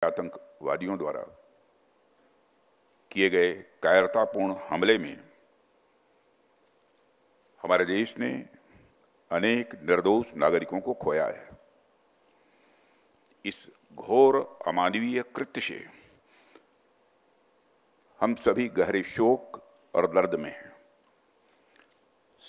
आतंकवादियों द्वारा किए गए कायरतापूर्ण हमले में हमारे देश ने अनेक निर्दोष नागरिकों को खोया है। इस घोर अमानवीय कृत्य से हम सभी गहरे शोक और दर्द में हैं।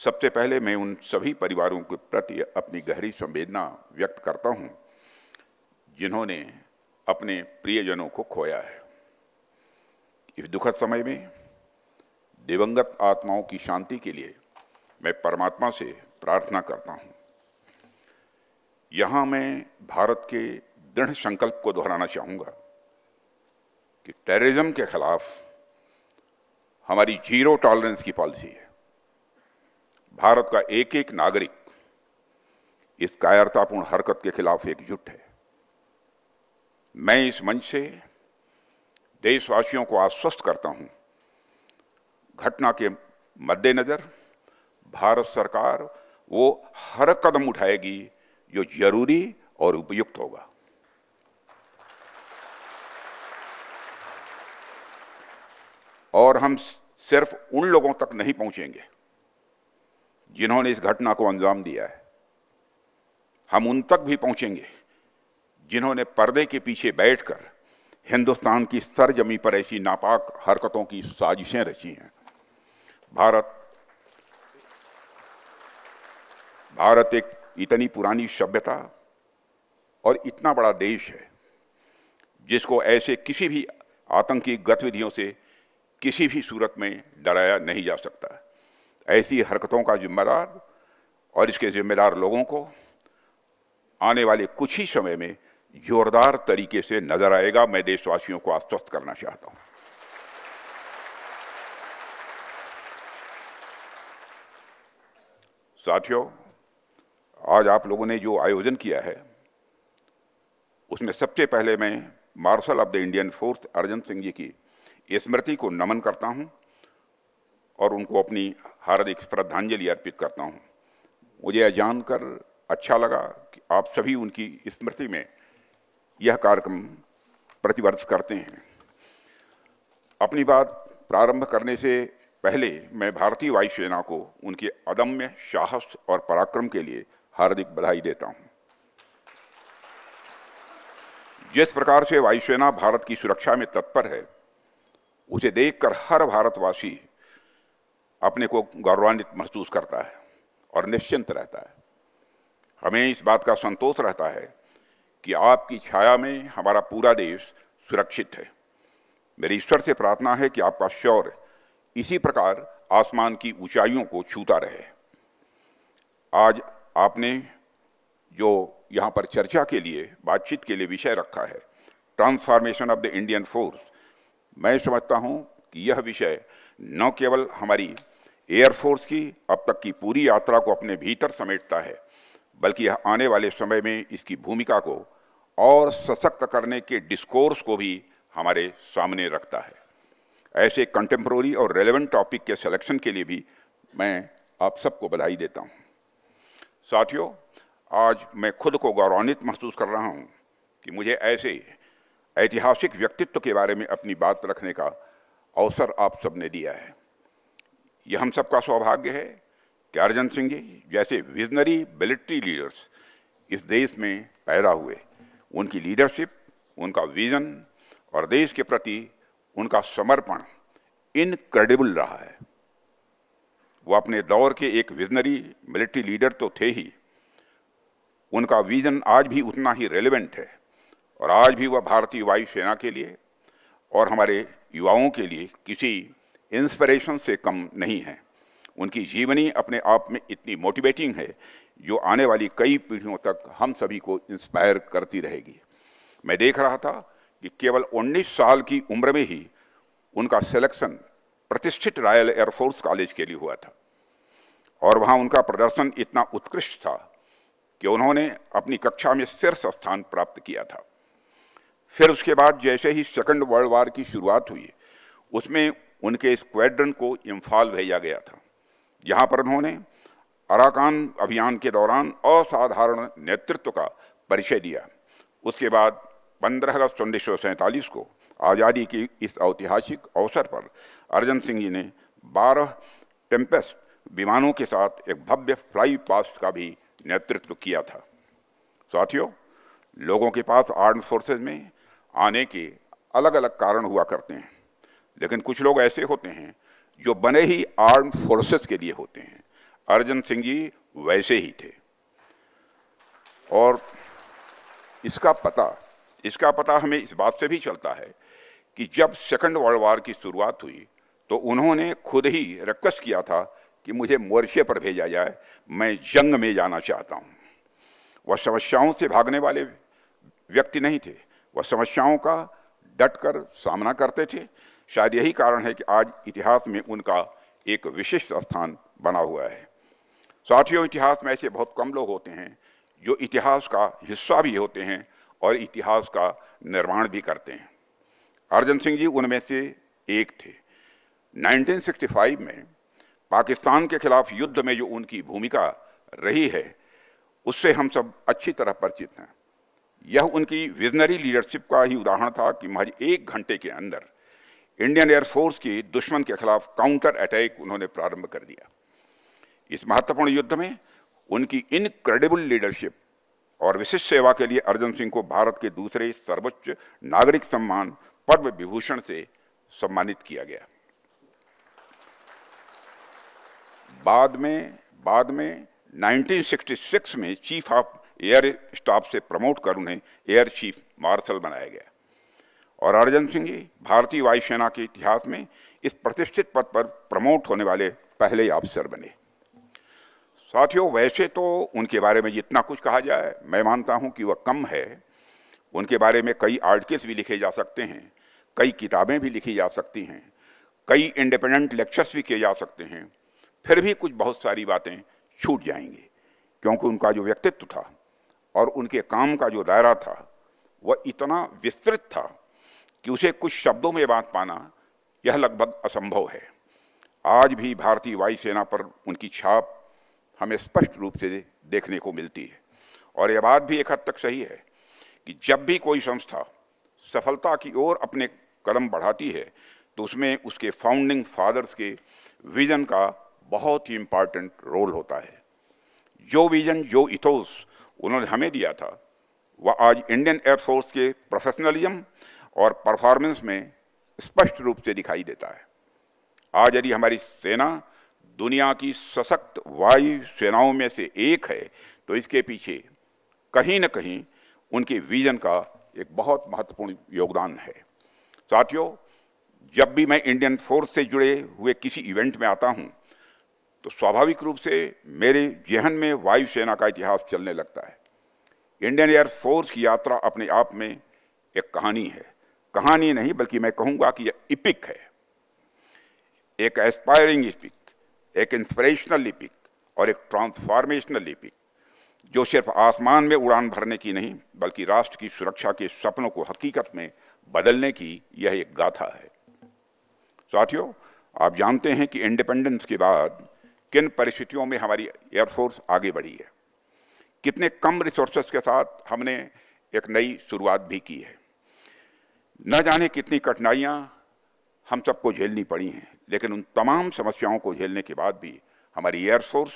सबसे पहले मैं उन सभी परिवारों के प्रति अपनी गहरी संवेदना व्यक्त करता हूं जिन्होंने अपने प्रियजनों को खोया है। इस दुखद समय में दिवंगत आत्माओं की शांति के लिए मैं परमात्मा से प्रार्थना करता हूं। यहां मैं भारत के दृढ़ संकल्प को दोहराना चाहूंगा कि टेररिज्म के खिलाफ हमारी जीरो टॉलरेंस की पॉलिसी है। भारत का एक एक नागरिक इस कायरतापूर्ण हरकत के खिलाफ एकजुट है। मैं इस मंच से देशवासियों को आश्वस्त करता हूं, घटना के मद्देनजर भारत सरकार वो हर कदम उठाएगी जो जरूरी और उपयुक्त होगा। और हम सिर्फ उन लोगों तक नहीं पहुंचेंगे जिन्होंने इस घटना को अंजाम दिया है, हम उन तक भी पहुंचेंगे जिन्होंने पर्दे के पीछे बैठकर हिंदुस्तान की सरजमी पर ऐसी नापाक हरकतों की साजिशें रची हैं। भारत एक इतनी पुरानी सभ्यता और इतना बड़ा देश है जिसको ऐसे किसी भी आतंकी गतिविधियों से किसी भी सूरत में डराया नहीं जा सकता। ऐसी हरकतों का जिम्मेदार और इसके जिम्मेदार लोगों को आने वाले कुछ ही समय में जोरदार तरीके से नजर आएगा। मैं देशवासियों को आश्वस्त करना चाहता हूं। साथियों, आज आप लोगों ने जो आयोजन किया है उसमें सबसे पहले मैं marshal of the Indian force Arjan Singh ji की स्मृति को नमन करता हूं और उनको अपनी हार्दिक श्रद्धांजलि अर्पित करता हूं। मुझे यह जानकर अच्छा लगा कि आप सभी उनकी स्मृति में यह कार्यक्रम प्रतिवर्ष करते हैं। अपनी बात प्रारंभ करने से पहले मैं भारतीय वायुसेना को उनके अदम्य साहस और पराक्रम के लिए हार्दिक बधाई देता हूं। जिस प्रकार से वायुसेना भारत की सुरक्षा में तत्पर है, उसे देखकर हर भारतवासी अपने को गौरवान्वित महसूस करता है और निश्चिंत रहता है। हमें इस बात का संतोष रहता है कि आपकी छाया में हमारा पूरा देश सुरक्षित है। मेरी ईश्वर से प्रार्थना है कि आपका शौर्य इसी प्रकार आसमान की ऊंचाइयों को छूता रहे। आज आपने जो यहाँ पर चर्चा के लिए, बातचीत के लिए विषय रखा है, transformation of the Indian force, मैं समझता हूँ कि यह विषय न केवल हमारी एयरफोर्स की अब तक की पूरी यात्रा को अपने भीतर समेटता है, बल्कि यह आने वाले समय में इसकी भूमिका को और सशक्त करने के डिस्कोर्स को भी हमारे सामने रखता है। ऐसे कंटेम्प्रोरी और रेलेवेंट टॉपिक के सिलेक्शन के लिए भी मैं आप सबको बधाई देता हूँ। साथियों, आज मैं खुद को गौरवान्वित महसूस कर रहा हूँ कि मुझे ऐसे ऐतिहासिक व्यक्तित्व के बारे में अपनी बात रखने का अवसर आप सबने दिया है। यह हम सबका सौभाग्य है कि अर्जन सिंह जी जैसे विजनरी मिलिट्री लीडर्स इस देश में पैदा हुए। उनकी लीडरशिप, उनका विजन और देश के प्रति उनका समर्पण इनक्रेडिबल रहा है। वो अपने दौर के एक विजनरी मिलिट्री लीडर तो थे ही, उनका विजन आज भी उतना ही रेलेवेंट है और आज भी वह भारतीय वायुसेना के लिए और हमारे युवाओं के लिए किसी इंस्पिरेशन से कम नहीं है। उनकी जीवनी अपने आप में इतनी मोटिवेटिंग है जो आने वाली कई पीढ़ियों तक हम सभी को इंस्पायर करती रहेगी। मैं देख रहा था कि केवल 19 साल की उम्र में ही उनका सिलेक्शन प्रतिष्ठित रॉयल एयरफोर्स कॉलेज के लिए हुआ था और वहाँ उनका प्रदर्शन इतना उत्कृष्ट था कि उन्होंने अपनी कक्षा में शीर्ष स्थान प्राप्त किया था। फिर उसके बाद जैसे ही सेकंड वर्ल्ड वॉर की शुरुआत हुई, उसमें उनके स्क्वाड्रन को इम्फाल भेजा गया था, जहां पर उन्होंने अराकान अभियान के दौरान असाधारण नेतृत्व का परिचय दिया। उसके बाद 15 अगस्त 1947 को आज़ादी की इस ऐतिहासिक अवसर पर अर्जन सिंह जी ने 12 टेम्पेस्ट विमानों के साथ एक भव्य फ्लाई पास्ट का भी नेतृत्व किया था। साथियों, लोगों के पास आर्म्ड फोर्सेज में आने के अलग अलग कारण हुआ करते हैं, लेकिन कुछ लोग ऐसे होते हैं जो बने ही आर्म्ड फोर्सेज के लिए होते हैं। अर्जन सिंह जी वैसे ही थे। और इसका पता हमें इस बात से भी चलता है कि जब सेकंड वर्ल्ड वॉर की शुरुआत हुई तो उन्होंने खुद ही रिक्वेस्ट किया था कि मुझे मोर्चे पर भेजा जाए, मैं जंग में जाना चाहता हूँ। वह समस्याओं से भागने वाले व्यक्ति नहीं थे, वह समस्याओं का डटकर सामना करते थे। शायद यही कारण है कि आज इतिहास में उनका एक विशिष्ट स्थान बना हुआ है। साथियों, इतिहास में ऐसे बहुत कम लोग होते हैं जो इतिहास का हिस्सा भी होते हैं और इतिहास का निर्माण भी करते हैं। अर्जन सिंह जी उनमें से एक थे। 1965 में पाकिस्तान के खिलाफ युद्ध में जो उनकी भूमिका रही है उससे हम सब अच्छी तरह परिचित हैं। यह उनकी विजनरी लीडरशिप का ही उदाहरण था कि महज 1 घंटे के अंदर इंडियन एयरफोर्स की दुश्मन के खिलाफ काउंटर अटैक उन्होंने प्रारंभ कर दिया। इस महत्वपूर्ण युद्ध में उनकी इनक्रेडिबल लीडरशिप और विशिष्ट सेवा के लिए अर्जन सिंह को भारत के दूसरे सर्वोच्च नागरिक सम्मान पद्म विभूषण से सम्मानित किया गया। बाद में 1966 में चीफ ऑफ एयर स्टाफ से प्रमोट कर उन्हें एयर चीफ मार्शल बनाया गया और अर्जन सिंह जी भारतीय वायुसेना के इतिहास में इस प्रतिष्ठित पद पर प्रमोट होने वाले पहले अफसर बने। साथियों, वैसे तो उनके बारे में जितना कुछ कहा जाए मैं मानता हूं कि वह कम है। उनके बारे में कई आर्टिकल्स भी लिखे जा सकते हैं, कई किताबें भी लिखी जा सकती हैं, कई इंडिपेंडेंट लेक्चर्स भी किए जा सकते हैं, फिर भी कुछ बहुत सारी बातें छूट जाएंगी, क्योंकि उनका जो व्यक्तित्व था और उनके काम का जो दायरा था वह इतना विस्तृत था कि उसे कुछ शब्दों में बात पाना यह लगभग असंभव है। आज भी भारतीय वायुसेना पर उनकी छाप हमें स्पष्ट रूप से देखने को मिलती है। और यह बात भी एक हद तक सही है कि जब भी कोई संस्था सफलता की ओर अपने कदम बढ़ाती है तो उसमें उसके फाउंडिंग फादर्स के विजन का बहुत ही इम्पॉर्टेंट रोल होता है। जो विजन, जो इथोस उन्होंने हमें दिया था वह आज इंडियन एयरफोर्स के प्रोफेशनलिज्म और परफॉर्मेंस में स्पष्ट रूप से दिखाई देता है। आज यदि हमारी सेना दुनिया की सशक्त वायु सेनाओं में से एक है तो इसके पीछे कहीं न कहीं उनके विजन का एक बहुत महत्वपूर्ण योगदान है। साथियों, जब भी मैं इंडियन फोर्स से जुड़े हुए किसी इवेंट में आता हूं तो स्वाभाविक रूप से मेरे जहन में वायुसेना का इतिहास चलने लगता है। इंडियन एयर फोर्स की यात्रा अपने आप में एक कहानी है। कहानी नहीं बल्कि मैं कहूंगा कि यह इपिक है, एक एस्पायरिंग इपिक, एक इंस्पिरेशनल इपिक और एक ट्रांसफॉर्मेशनल इपिक, जो सिर्फ आसमान में उड़ान भरने की नहीं बल्कि राष्ट्र की सुरक्षा के सपनों को हकीकत में बदलने की यह एक गाथा है। साथियों, आप जानते हैं कि इंडिपेंडेंस के बाद किन परिस्थितियों में हमारी एयरफोर्स आगे बढ़ी है। कितने कम रिसोर्सेस के साथ हमने एक नई शुरुआत भी की है। न जाने कितनी कठिनाइयां हम सबको झेलनी पड़ी हैं, लेकिन उन तमाम समस्याओं को झेलने के बाद भी हमारी एयरफोर्स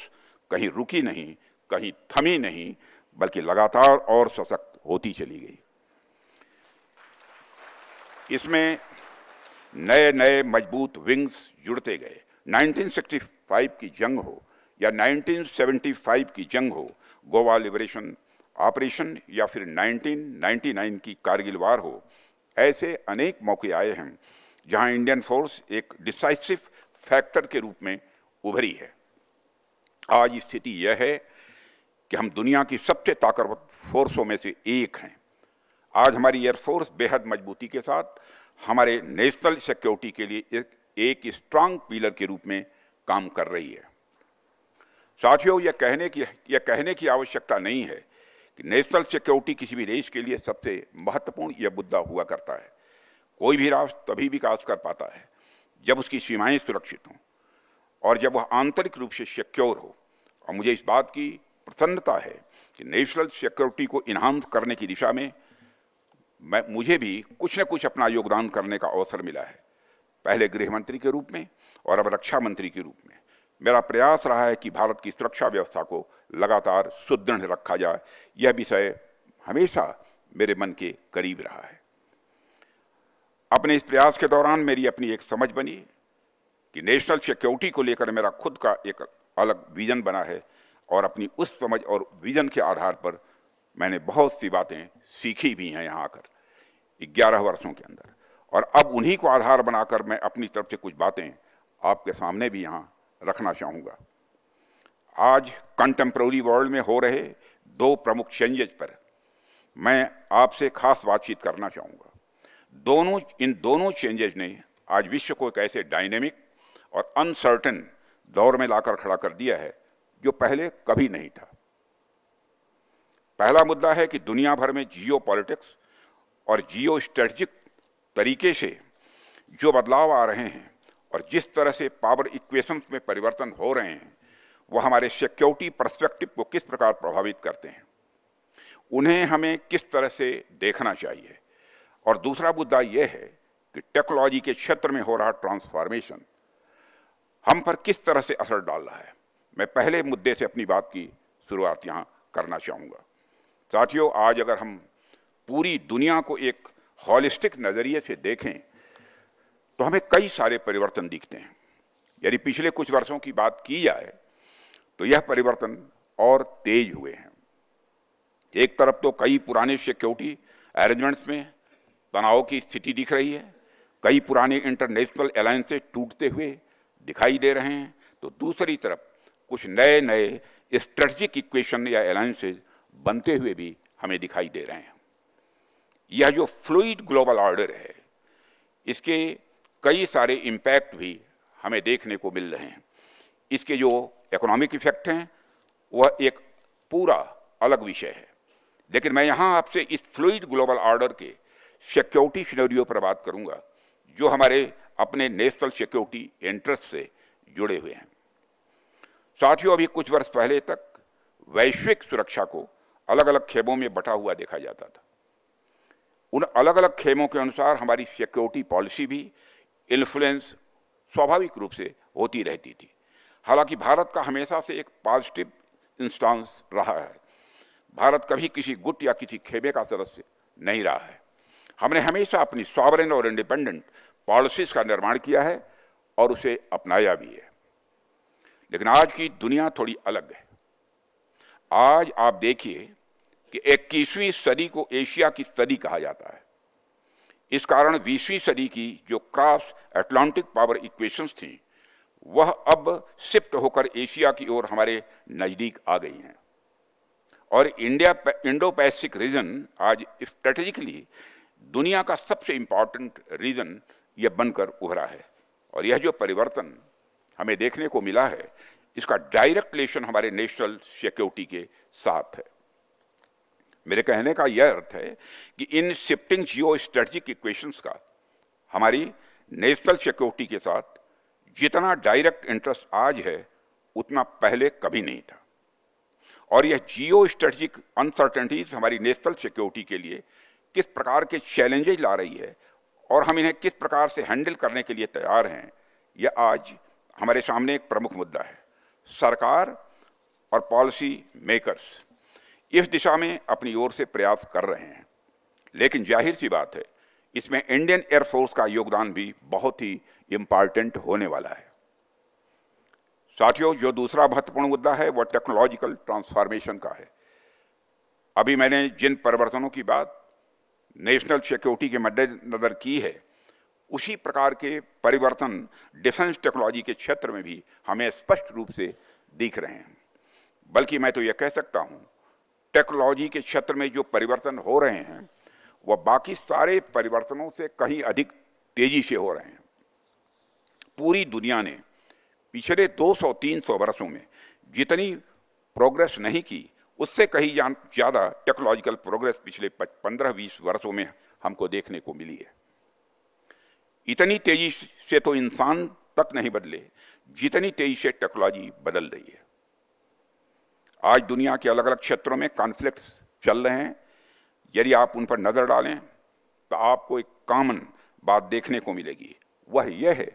कहीं रुकी नहीं, कहीं थमी नहीं, बल्कि लगातार और सशक्त होती चली गई। इसमें नए नए मजबूत विंग्स जुड़ते गए। 1965 की जंग हो या 1975 की जंग हो, गोवा लिबरेशन ऑपरेशन या फिर 1999 की कारगिल वार हो, ऐसे अनेक मौके आए हैं जहां इंडियन फोर्स एक डिसाइसिव फैक्टर के रूप में उभरी है। आज स्थिति यह है कि हम दुनिया की सबसे ताकतवर फोर्सों में से एक हैं। आज हमारी एयरफोर्स बेहद मजबूती के साथ हमारे नेशनल सिक्योरिटी के लिए एक स्ट्रांग पिलर के रूप में काम कर रही है। साथियों, यह कहने की आवश्यकता नहीं है कि नेशनल सिक्योरिटी किसी भी देश के लिए सबसे महत्वपूर्ण यह मुद्दा हुआ करता है। कोई भी राष्ट्र तभी विकास कर पाता है जब उसकी सीमाएं सुरक्षित हों और जब वह आंतरिक रूप से सिक्योर हो। और मुझे इस बात की प्रसन्नता है कि नेशनल सिक्योरिटी को इन्हांस करने की दिशा में मुझे भी कुछ न कुछ अपना योगदान करने का अवसर मिला है, पहले गृह मंत्री के रूप में और अब रक्षा मंत्री के रूप में। मेरा प्रयास रहा है कि भारत की सुरक्षा व्यवस्था को लगातार सुदृढ़ रखा जाए। यह विषय हमेशा मेरे मन के करीब रहा है। अपने इस प्रयास के दौरान मेरी अपनी एक समझ बनी कि नेशनल सिक्योरिटी को लेकर मेरा खुद का एक अलग विजन बना है, और अपनी उस समझ और विजन के आधार पर मैंने बहुत सी बातें सीखी भी हैं यहाँ आकर 11 वर्षों के अंदर, और अब उन्हीं को आधार बनाकर मैं अपनी तरफ से कुछ बातें आपके सामने भी यहाँ रखना चाहूँगा। आज कंटेम्प्रेरी वर्ल्ड में हो रहे 2 प्रमुख चेंजेज पर मैं आपसे खास बातचीत करना चाहूँगा। इन दोनों चेंजेज ने आज विश्व को एक ऐसे डायनेमिक और अनसर्टेन दौर में लाकर खड़ा कर दिया है जो पहले कभी नहीं था। पहला मुद्दा है कि दुनिया भर में जियो पॉलिटिक्स और जियो स्ट्रेटजिक तरीके से जो बदलाव आ रहे हैं और जिस तरह से पावर इक्वेशंस में परिवर्तन हो रहे हैं, वो हमारे सिक्योरिटी पर्सपेक्टिव को किस प्रकार प्रभावित करते हैं, उन्हें हमें किस तरह से देखना चाहिए। और दूसरा मुद्दा यह है कि टेक्नोलॉजी के क्षेत्र में हो रहा ट्रांसफॉर्मेशन हम पर किस तरह से असर डाल रहा है। मैं पहले मुद्दे से अपनी बात की शुरुआत यहाँ करना चाहूँगा। साथियों, आज अगर हम पूरी दुनिया को एक हॉलिस्टिक नज़रिए से देखें तो हमें कई सारे परिवर्तन दिखते हैं। यदि पिछले कुछ वर्षों की बात की जाए तो यह परिवर्तन और तेज हुए हैं। एक तरफ तो कई पुराने सिक्योरिटी अरेंजमेंट्स में तनाव की स्थिति दिख रही है, कई पुराने इंटरनेशनल अलायंसेस टूटते हुए दिखाई दे रहे हैं, तो दूसरी तरफ कुछ नए नए स्ट्रेटजिक इक्वेशन या अलायंसेस बनते हुए भी हमें दिखाई दे रहे हैं। यह जो फ्लूइड ग्लोबल ऑर्डर है, इसके कई सारे इम्पैक्ट भी हमें देखने को मिल रहे हैं। इसके जो इकोनॉमिक इफेक्ट हैं वह एक पूरा अलग विषय है, लेकिन मैं यहाँ आपसे इस फ्लूइड ग्लोबल ऑर्डर के सिक्योरिटी सिनेरियो पर बात करूँगा जो हमारे अपने नेशनल सिक्योरिटी इंटरेस्ट से जुड़े हुए हैं। साथियों, अभी कुछ वर्ष पहले तक वैश्विक सुरक्षा को अलग अलग खेमों में बटा हुआ देखा जाता था। उन अलग अलग खेमों के अनुसार हमारी सिक्योरिटी पॉलिसी भी इन्फ्लुएंस स्वाभाविक रूप से होती रहती थी। हालांकि भारत का हमेशा से एक पॉजिटिव इंस्टांस रहा है। भारत कभी किसी गुट या किसी खेमे का सदस्य नहीं रहा है। हमने हमेशा अपनी सॉवरेन और इंडिपेंडेंट पॉलिसीज का निर्माण किया है और उसे अपनाया भी है। लेकिन आज की दुनिया थोड़ी अलग है। आज आप देखिए कि 21वीं सदी को एशिया की सदी कहा जाता है। इस कारण 20वीं सदी की जो क्रॉस अटलांटिक पावर इक्वेशंस थी वह अब शिफ्ट होकर एशिया की ओर हमारे नज़दीक आ गई हैं, और इंडो पैसिफिक रीजन आज स्ट्रेटेजिकली दुनिया का सबसे इम्पॉर्टेंट रीजन यह बनकर उभरा है। और यह जो परिवर्तन हमें देखने को मिला है, इसका डायरेक्ट रिलेशन हमारे नेशनल सिक्योरिटी के साथ है। मेरे कहने का यह अर्थ है कि in shifting Jio strategic equations का हमारी नेशनल सिक्योरिटी के साथ जितना डायरेक्ट इंटरेस्ट आज है उतना पहले कभी नहीं था। और यह जियो स्ट्रेटजिक अनसर्टेनिटीज हमारी नेशनल सिक्योरिटी के लिए किस प्रकार के चैलेंजेस ला रही है और हम इन्हें किस प्रकार से हैंडल करने के लिए तैयार हैं, यह आज हमारे सामने एक प्रमुख मुद्दा है। सरकार और पॉलिसी मेकर्स इस दिशा में अपनी ओर से प्रयास कर रहे हैं, लेकिन जाहिर सी बात है इसमें इंडियन एयरफोर्स का योगदान भी बहुत ही इम्पॉर्टेंट होने वाला है। साथियों, जो दूसरा महत्वपूर्ण मुद्दा है वह टेक्नोलॉजिकल ट्रांसफॉर्मेशन का है। अभी मैंने जिन परिवर्तनों की बात नेशनल सिक्योरिटी के मद्देनजर की है, उसी प्रकार के परिवर्तन डिफेंस टेक्नोलॉजी के क्षेत्र में भी हमें स्पष्ट रूप से दिख रहे हैं। बल्कि मैं तो यह कह सकता हूं, टेक्नोलॉजी के क्षेत्र में जो परिवर्तन हो रहे हैं वह बाकी सारे परिवर्तनों से कहीं अधिक तेजी से हो रहे हैं। पूरी दुनिया ने पिछले 200-300 वर्षों में जितनी प्रोग्रेस नहीं की, उससे कहीं ज़्यादा टेक्नोलॉजिकल प्रोग्रेस पिछले 15-20 वर्षों में हमको देखने को मिली है। इतनी तेजी से तो इंसान तक नहीं बदले जितनी तेजी से टेक्नोलॉजी बदल रही है। आज दुनिया के अलग अलग क्षेत्रों में कॉन्फ्लिक्ट्स चल रहे हैं। यदि आप उन पर नज़र डालें तो आपको एक कॉमन बात देखने को मिलेगी। वह यह है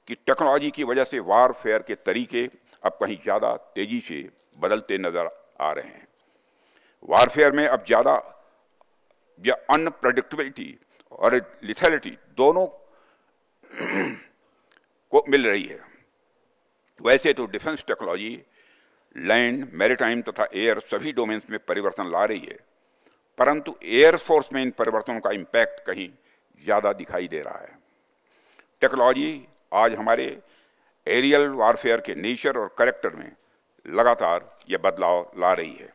कि टेक्नोलॉजी की वजह से वारफेयर के तरीके अब कहीं ज़्यादा तेजी से बदलते नजर आ रहे हैं। वारफेयर में अब ज़्यादा या अनप्रेडिक्टेबिलिटी और लिथैलिटी दोनों को मिल रही है। वैसे तो डिफेंस टेक्नोलॉजी लैंड, मैरीटाइम तथा एयर सभी डोमेन्स में परिवर्तन ला रही है, परंतु एयरफोर्स में इन परिवर्तनों का इम्पैक्ट कहीं ज़्यादा दिखाई दे रहा है। टेक्नोलॉजी आज हमारे एरियल वारफेयर के नेचर और कैरेक्टर में लगातार यह बदलाव ला रही है।